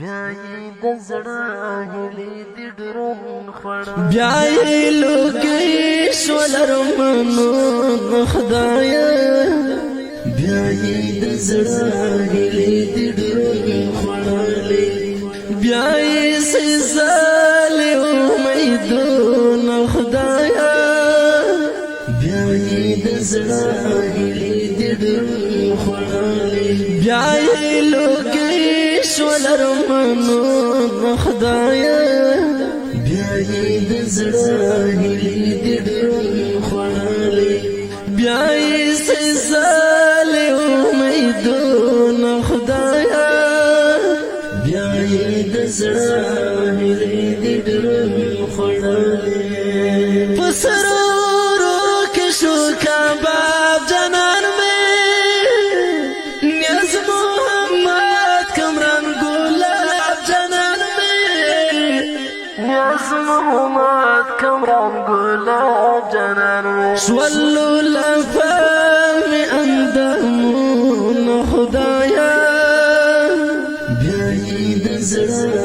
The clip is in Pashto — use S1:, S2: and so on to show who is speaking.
S1: د زړه هیلې دې ډرون خوړه
S2: بیا یې لوګي شول ارمانونه خدایه
S1: بیا یې د زړه هیلې دې ډرون خوړلې
S2: بیا یې سزالې امیدونه خدایه
S1: بیا یې د زړه هیلې دې ډرون خوړلې
S2: بیا یې لوګي شول ارمانونه خدایه
S1: بیا یې د زړه هیلې دې ډرون خوړلې
S2: بیا یې سزالې امیدونه خدایه
S1: بیا یې د زړه هیلې دې ډرون خوړلې
S2: په سرورو کې شو کباب جانان مې نیاز محمد کمران ګلاب جانان مې
S1: نیاز محمد کمران ګلاب جانان مې
S2: شولو لفام اندامونه خدایه
S1: بیا یې د زړه